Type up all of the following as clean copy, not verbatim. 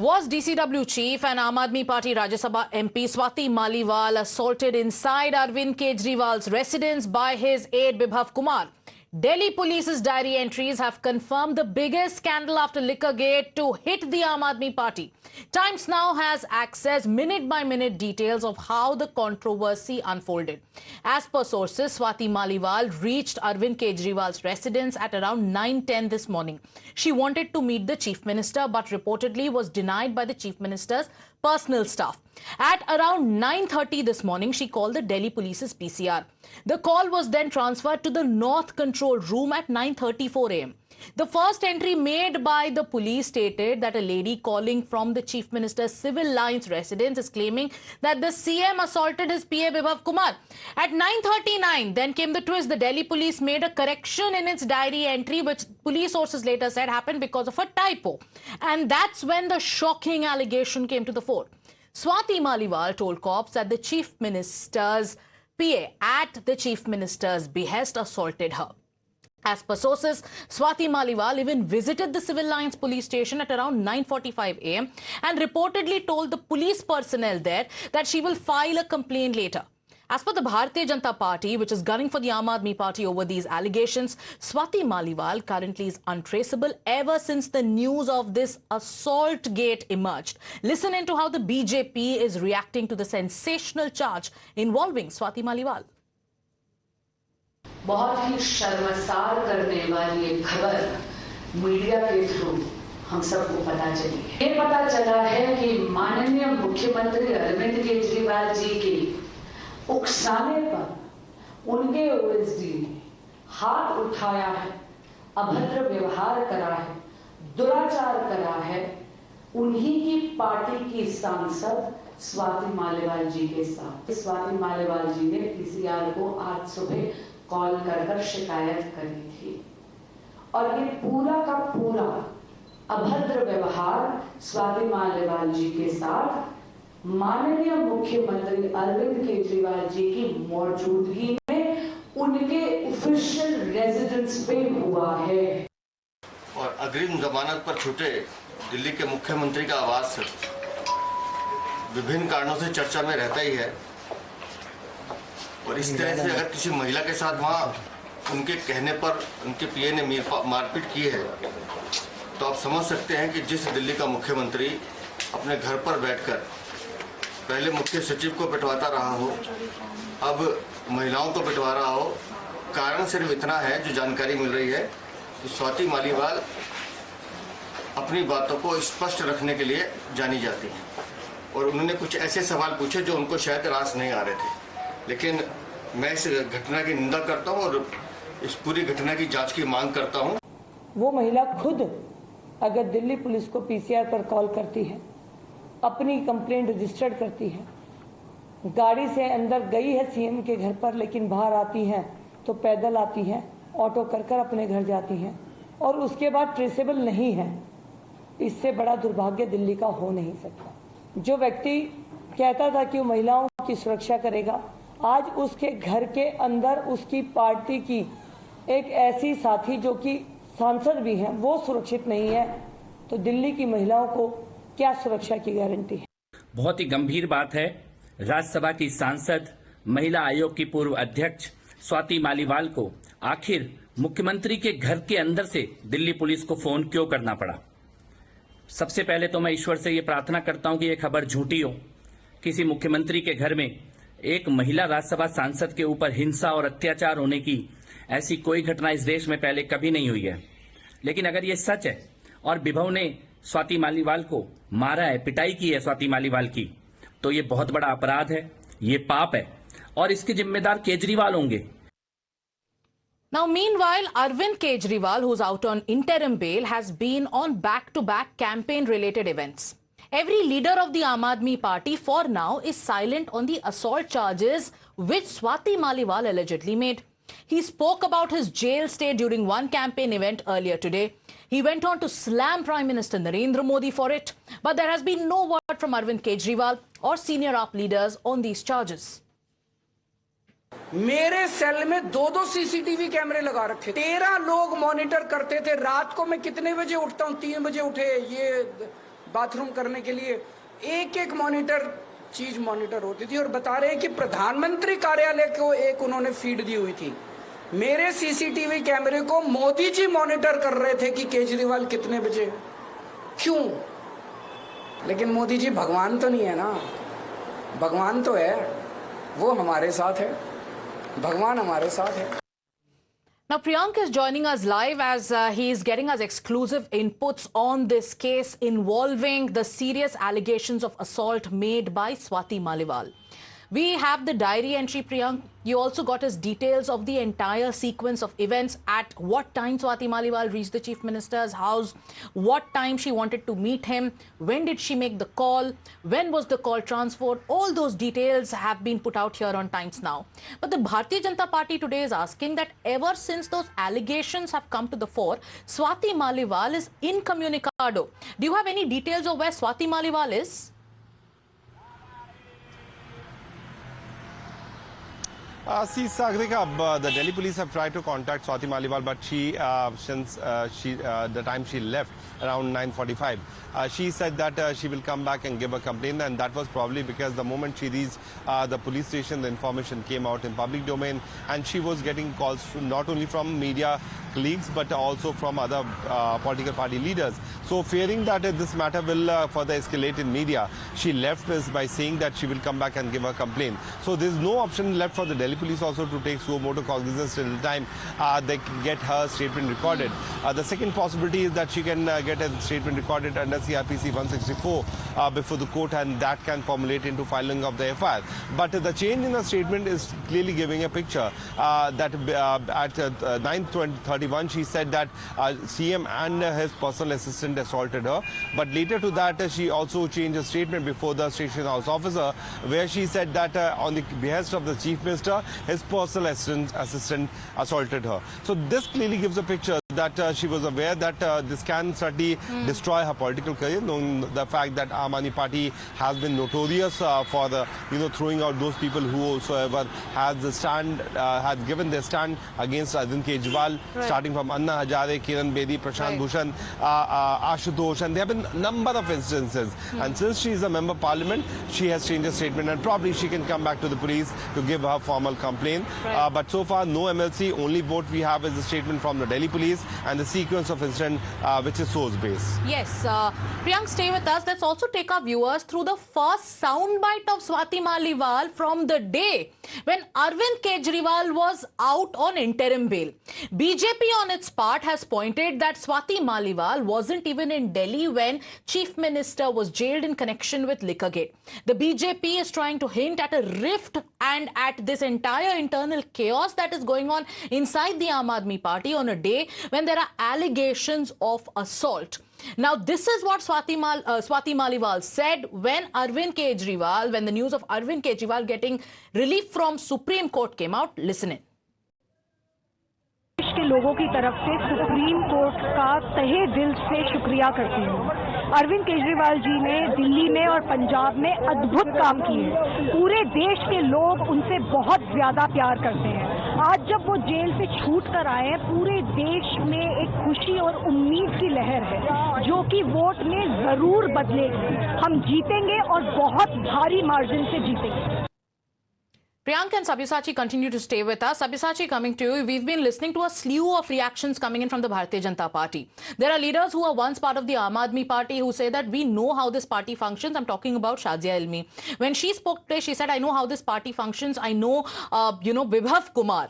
Was DCW chief and Aam Aadmi Party Rajya Sabha MP Swati Maliwal assaulted inside Arvind Kejriwal's residence by his aide Bibhav Kumar? Delhi Police's diary entries have confirmed the biggest scandal after Liquorgate to hit the Aam Aadmi Party. Times Now has accessed minute-by-minute details of how the controversy unfolded. As per sources, Swati Maliwal reached Arvind Kejriwal's residence at around 9:10 this morning. She wanted to meet the Chief Minister but reportedly was denied by the Chief Minister's personal staff. At around 9:30 this morning, she called the Delhi Police's PCR. The call was then transferred to the North Control Room at 9:34 a.m. The first entry made by the police stated that a lady calling from the Chief Minister's Civil Lines residence is claiming that the CM assaulted his PA Bibhav Kumar. At 9:39, then came the twist. The Delhi Police made a correction in its diary entry, which police sources later said happened because of a typo. And that's when the shocking allegation came to the fore. Swati Maliwal told cops that the Chief Minister's PA at the Chief Minister's behest assaulted her. As per sources, Swati Maliwal even visited the Civil Lines police station at around 9:45 a.m. and reportedly told the police personnel there that she will file a complaint later. As per the Bharatiya Janata Party, which is gunning for the Aam Aadmi Party over these allegations, Swati Maliwal currently is untraceable ever since the news of this assault gate emerged. Listen into how the BJP is reacting to the sensational charge involving Swati Maliwal. बहुत ही शर्मसार करने वाली एक खबर media के through हम सबको पता चली है। ये पता चला है कि माननीय मुख्यमंत्री अरविंद केजरीवाल जी की उकसाने पर उनके ओएसडी ने हाथ उठाया है, अभद्र व्यवहार करा है, दुराचार करा है उन्हीं की पार्टी की सांसद स्वाति मालीवाल जी के साथ। स्वाति मालीवाल जी ने पीसीआर को आज सुबह कॉल कर शिकायत करी थी और ये पूरा का पूरा अभद्र व्यवहार स्वाति मालीवाल जी के साथ माननीय मुख्यमंत्री अरविंद केजरीवाल जी की मौजूदगी में उनके ऑफिशियल रेजिडेंस पे हुआ है। और अग्रिम जमानत पर छूटे दिल्ली के मुख्यमंत्री का आवास विभिन्न कारणों से चर्चा में रहता ही है और इस तरह से अगर किसी महिला के साथ वहाँ उनके कहने पर उनके पीए ने मारपीट की है तो आप समझ सकते हैं कि जिस दिल्ली का मुख्यमंत्री अपने घर पर बैठकर पहले मुख्य सचिव को पिटवाता रहा हो, अब महिलाओं को पिटवा रहा हो, कारण सिर्फ इतना है जो जानकारी मिल रही है कि स्वाति मालीवाल अपनी बातों को स्पष्ट रखने के लिए जानी जाती हैं और उन्होंने कुछ ऐसे सवाल पूछे जो उनको शायद रास नहीं आ रहे थे। लेकिन मैं इस घटना की निंदा करता हूं और इस पूरी घटना की जांच की मांग करता हूं। वो महिला खुद अगर दिल्ली पुलिस को पीसीआर पर कॉल करती है, अपनी कंप्लेंट रजिस्टर्ड करती है, गाड़ी से अंदर गई है सीएम के घर पर लेकिन बाहर आती है तो पैदल आती है, ऑटो कर अपने घर जाती है और उसके बाद ट्रेसेबल नहीं है, इससे बड़ा दुर्भाग्य दिल्ली का हो नहीं सकता। जो व्यक्ति कहता था कि वो महिलाओं की सुरक्षा करेगा, आज उसके घर के अंदर उसकी पार्टी की एक ऐसी साथी जो कि सांसद भी है वो सुरक्षित नहीं है, तो दिल्ली की महिलाओं को क्या सुरक्षा की गारंटी है? बहुत ही गंभीर बात है। राज्यसभा की सांसद, महिला आयोग की पूर्व अध्यक्ष स्वाति मालीवाल को आखिर मुख्यमंत्री के घर के अंदर से दिल्ली पुलिस को फोन क्यों करना पड़ा? सबसे पहले तो मैं ईश्वर से ये प्रार्थना करता हूं कि ये खबर झूठी हो। किसी मुख्यमंत्री के घर में एक महिला राज्यसभा सांसद के ऊपर हिंसा और अत्याचार होने की ऐसी कोई घटना इस देश में पहले कभी नहीं हुई है। लेकिन अगर ये सच है और विभव ने स्वाति मालीवाल को मारा है, पिटाई की है स्वाति मालीवाल की, तो ये बहुत बड़ा अपराध है, ये पाप है और इसके जिम्मेदार केजरीवाल होंगे। Now, meanwhile, Arvind Kejriwal, who's out on interim bail, has been on back-to-back campaign-related events. Every leader of the Aam Aadmi Party for now is silent on the assault charges which Swati Maliwal allegedly made. He spoke about his jail stay during one campaign event earlier today. He went on to slam Prime Minister Narendra Modi for it. But there has been no word from Arvind Kejriwal or senior AAP leaders on these charges. मेरे cell में 2-2 CCTV कैमरे लगा रखे, 13 लोग monitor करते थे। रात को मैं कितने बजे उठता हूँ, 3 बजे उठे, ये बाथरूम करने के लिए एक एक मॉनिटर चीज मॉनिटर होती थी, और बता रहे हैं कि प्रधानमंत्री कार्यालय को एक उन्होंने फीड दी हुई थी। मेरे सीसीटीवी कैमरे को मोदी जी मॉनिटर कर रहे थे कि केजरीवाल कितने बजे, क्यों? लेकिन मोदी जी भगवान तो नहीं है ना, भगवान तो है, वो हमारे साथ है, भगवान हमारे साथ है। Now, Priyank is joining us live as he is getting us exclusive inputs on this case involving the serious allegations of assault made by Swati Maliwal. We have the diary entry, Priyank. You also got us details of the entire sequence of events, at what time Swati Maliwal reached the Chief Minister's house, what time she wanted to meet him, when did she make the call, when was the call transferred. All those details have been put out here on Times Now. But the Bharatiya Janata Party today is asking that ever since those allegations have come to the fore, Swati Maliwal is incommunicado. Do you have any details of where Swati Maliwal is? See, Sagrika, the Delhi police have tried to contact Swati Maliwal, but she, since the time she left, around 9:45, she said that she will come back and give a complaint, and that was probably because the moment she reached the police station, the information came out in public domain, and she was getting calls not only from media colleagues but also from other political party leaders. So fearing that this matter will further escalate in media, she left this by saying that she will come back and give a complaint. So there's no option left for the Delhi police also to take suo motu cognizance till the time they can get her statement recorded. The second possibility is that she can get a statement recorded under CRPC 164 before the court, and that can formulate into filing of the FIR. But the change in the statement is clearly giving a picture that at 9:31 she said that CM and his personal assistant assaulted her. But later to that she also changed a statement before the station house officer, where she said that on the behest of the Chief Minister, his personal assistant assaulted her. So this clearly gives a picture that she was aware that this can certainly destroy her political career, knowing the fact that Aam Aadmi Party has been notorious for the throwing out those people whosoever has given their stand against Arvind Kejriwal, starting from Anna Hazare, Kiran Bedi, Prashant Bhushan, Ashutosh, and there have been a number of instances. And since she is a member of parliament, she has changed her statement, and probably she can come back to the police to give her formal complaint. But so far, no MLC. Only vote we have is the statement from the Delhi police and the sequence of incident which is source-based. Yes. Priyank, stay with us. Let's also take our viewers through the first soundbite of Swati Maliwal from the day when Arvind Kejriwal was out on interim bail. BJP on its part has pointed that Swati Maliwal wasn't even in Delhi when Chief Minister was jailed in connection with Liquorgate. The BJP is trying to hint at a rift and at this entire internal chaos that is going on inside the Aam Aadmi Party on a day when there are allegations of assault. Now, this is what Swati Maliwal said when the news of Arvind Kejriwal getting relief from Supreme Court came out. Listen in. देश के लोगों की तरफ से supreme court का तहे दिल से शुक्रिया करती हूँ। अरविंद केजरीवाल जी ने दिल्ली में और पंजाब में अद्भुत काम किए। पूरे देश के लोग उनसे बहुत ज्यादा प्यार करते हैं। आज जब वो जेल से छूट कर आए हैं, पूरे देश में एक खुशी और उम्मीद की लहर है, जो कि वोट में जरूर बदलेगी। हम जीतेंगे और बहुत भारी मार्जिन से जीतेंगे। Priyank and Sabyasachi continue to stay with us. Sabyasachi, coming to you. We've been listening to a slew of reactions coming in from the Bharatiya Janata Party. There are leaders who are once part of the Aam Aadmi Party who say that we know how this party functions. I'm talking about Shazia Ilmi. When she spoke today, she said, I know how this party functions. I know, Vibhav Kumar.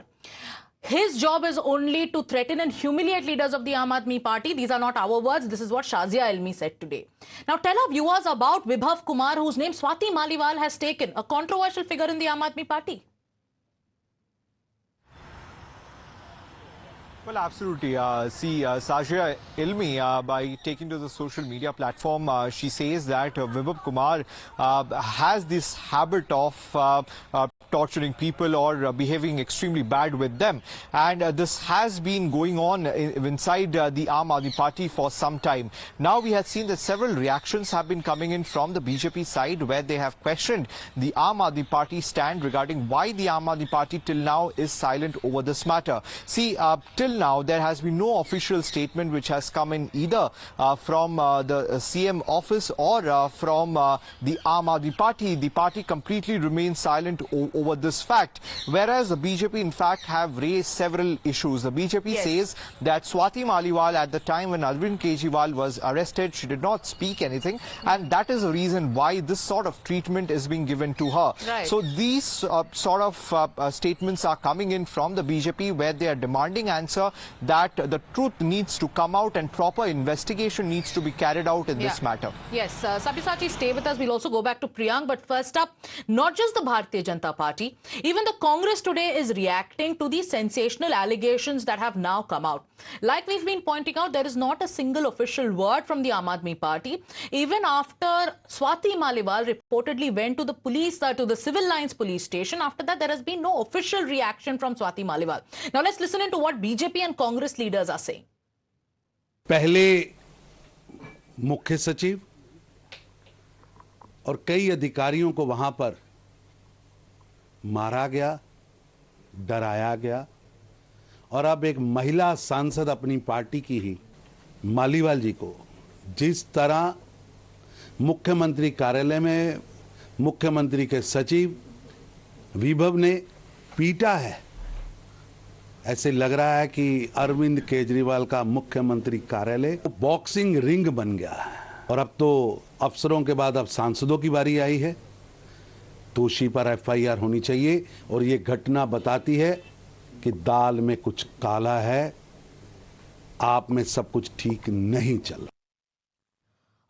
His job is only to threaten and humiliate leaders of the Aam Aadmi Party. These are not our words. This is what Shazia Ilmi said today. Now, tell our viewers about Vibhav Kumar, whose name Swati Maliwal has taken, a controversial figure in the Aam Aadmi Party. Well, absolutely. Shazia Ilmi, by taking to the social media platform, she says that Vibhav Kumar has this habit of torturing people or behaving extremely bad with them. And this has been going on inside the Aam Aadmi Party for some time. Now we have seen that several reactions have been coming in from the BJP side, where they have questioned the Aam Aadmi Party stand regarding why the Aam Aadmi Party till now is silent over this matter. See, till now there has been no official statement which has come in either from the CM office or from the Aam Aadmi Party. The party completely remains silent over this fact, whereas the BJP in fact have raised several issues. The BJP says that Swati Maliwal, at the time when Arvind Kejriwal was arrested, she did not speak anything, and that is the reason why this sort of treatment is being given to her. Right. So these sort of statements are coming in from the BJP, where they are demanding answer, that the truth needs to come out and proper investigation needs to be carried out in this matter. Yes, Sabyasachi, stay with us. We'll also go back to Priyank. But first up, not just the Bharatiya Janata Party, even the Congress today is reacting to the sensational allegations that have now come out. Like we've been pointing out, there is not a single official word from the Aam Aadmi Party. Even after Swati Maliwal reportedly went to the police, to the civil lines police station, after that there has been no official reaction from Swati Maliwal. Now let's listen into what BJP and Congress leaders are saying. पहले मुख्य सचिव और कई अधिकारियों को वहां पर मारा गया, डराया गया, और अब एक महिला सांसद अपनी पार्टी की ही मालीवाल जी को जिस तरह मुख्यमंत्री कार्यालय में मुख्यमंत्री के सचिव विभव ने पीटा है, ऐसे लग रहा है कि अरविंद केजरीवाल का मुख्यमंत्री कार्यालय बॉक्सिंग रिंग बन गया है। और अब तो अफसरों के बाद अब सांसदों की बारी आई है। दोषी पर FIR होनी चाहिए, और ये घटना बताती है कि दाल में कुछ काला है, आप में सब कुछ ठीक नहीं चल रहा।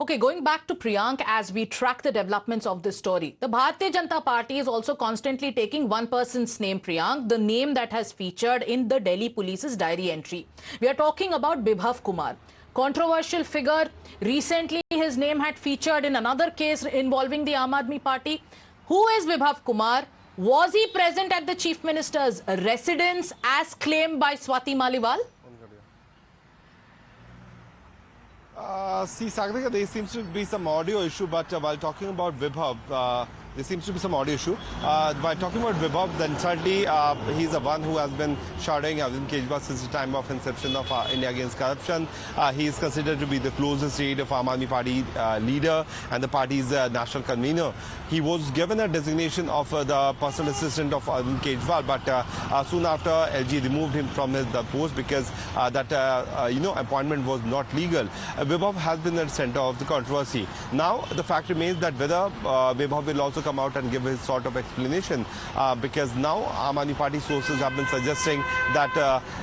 Okay, going back to Priyank as we track the developments of this story. The Bharatiya Janata Party is also constantly taking one person's name, Priyank, the name that has featured in the Delhi Police's diary entry. We are talking about Bibhav Kumar. Controversial figure. Recently, his name had featured in another case involving the Aam Aadmi Party. Who is Bibhav Kumar? Was he present at the Chief Minister's residence as claimed by Swati Maliwal? See, Sagarika, there seems to be some audio issue, but while talking about Vibhav, there seems to be some audio issue. While talking about Vibhav, then certainly he's the one who has been shadowing Arvind Kejriwal since the time of inception of India Against Corruption. He is considered to be the closest aide of Aam Aadmi Party leader and the party's national convener. He was given a designation of the personal assistant of Arvind Kejriwal, but soon after LG removed him from his post because that appointment was not legal. Vibhav has been at the center of the controversy. Now the fact remains that whether Vibhav will also come out and give his sort of explanation, because now Aam Aadmi Party sources have been suggesting that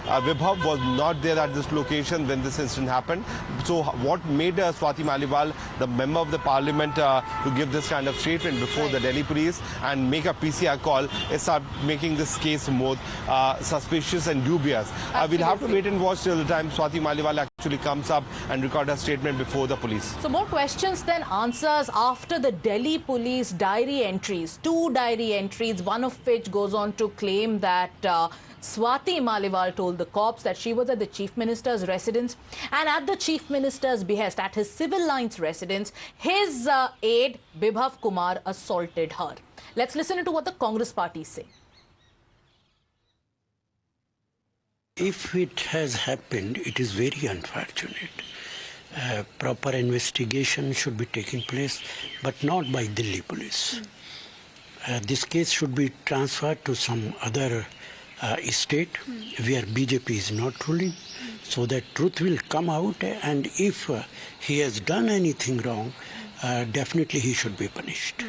Vibhav was not there at this location when this incident happened. So what made Swati Maliwal, the member of the parliament, to give this kind of statement before the Delhi police and make a PCR call is start making this case more suspicious and dubious. We'll have to wait and watch till the time Swati Maliwal actually comes up and record a statement before the police. So more questions than answers after the Delhi police diary entries, 2 diary entries, one of which goes on to claim that Swati Maliwal told the cops that she was at the Chief Minister's residence, and at the Chief Minister's behest, at his civil lines residence, his aide Bibhav Kumar assaulted her. Let's listen to what the Congress party say. If it has happened, it is very unfortunate. Proper investigation should be taking place, but not by Delhi police. This case should be transferred to some other state where BJP is not ruling, so that truth will come out, and if he has done anything wrong, definitely he should be punished.